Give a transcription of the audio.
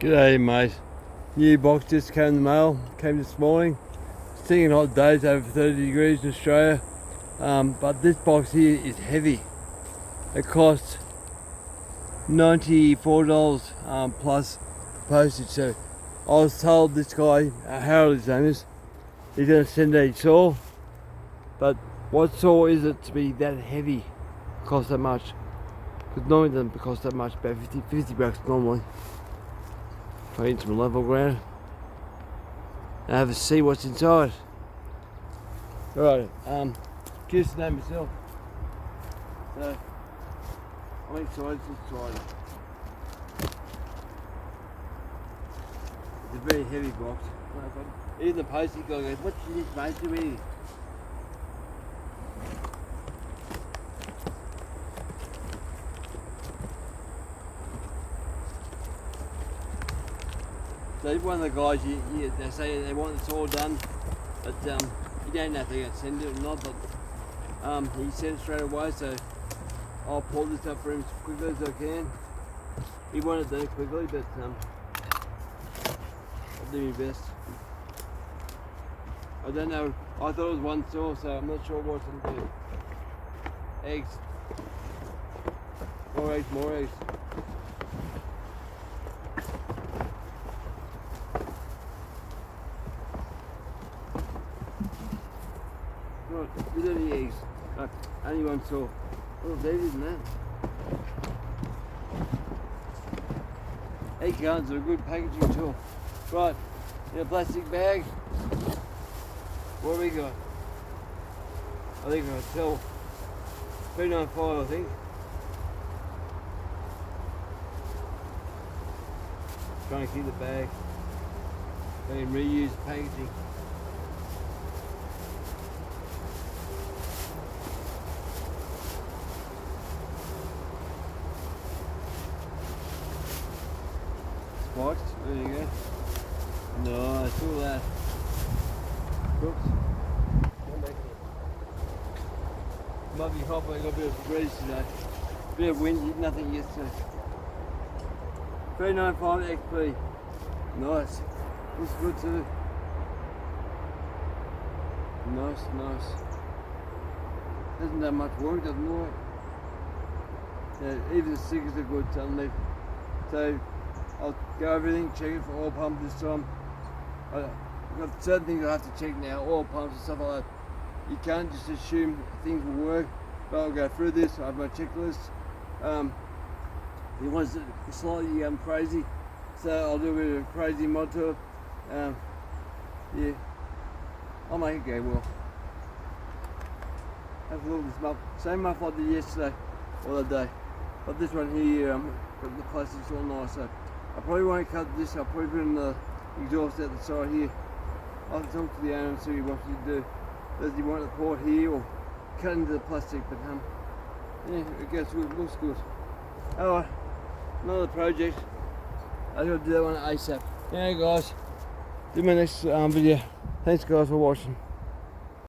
G'day mate. New box just came in the mail, came this morning. Sticking hot days over 30 degrees in Australia. But this box here is heavy. It costs $94 plus postage. So I was told this guy, Harold his name is, he's going to send a saw. But what saw is it to be that heavy? Cost that much? Because normally it doesn't cost that much, about 50 bucks normally. I need some level ground and have a see what's inside. Right, kiss the name myself. So I'm excited to try it. It's a very heavy box. Even the postie guy goes, "What's this, mate? Too easy." So one of the guys, they say they want this all done, but you don't know if they're going to send it or not, but he sent it straight away, so I'll pull this up for him as quickly as I can. He wanted to do it quickly, but I'll do my best. I don't know, I thought it was one saw, so I'm not sure what's in there. Eggs. More eggs, more eggs. With any eggs, only one saw. Oh, there isn't that. Egg cartons are a good packaging tool. Right, in a plastic bag. What have we got? I think I'll tell 395, I think. Trying to keep the bag and reuse packaging. Spiked, there you go. No, I saw that. Oops. Might be hot, but I got a bit of breeze today. Bit of wind, nothing yesterday. 395 XP. Nice. Looks good too. Nice, nice. Hasn't done much work, doesn't look. Yeah, even the stickers are good underneath. So I'll go over everything, check it for oil pump this time. I've got certain things I have to check now, oil pumps and stuff like that. You can't just assume things will work, but I'll go through this. I have my checklist. He wants it slightly crazy, so I'll do a bit of crazy mod to it. Yeah, I'll make it go well. Have a look at this muff. Same muff I did yesterday, or the day. But this one here, got the plastic's all nice. So I probably won't cut this. I'll probably put in the exhaust at the side here. I'll have to talk to the owner and see what he wants me to do. Does he want the port here or cut into the plastic? But yeah, it goes good. Looks good. Alright, another project. I got to do that one ASAP. Yeah, guys, do my next video. Thanks, guys, for watching.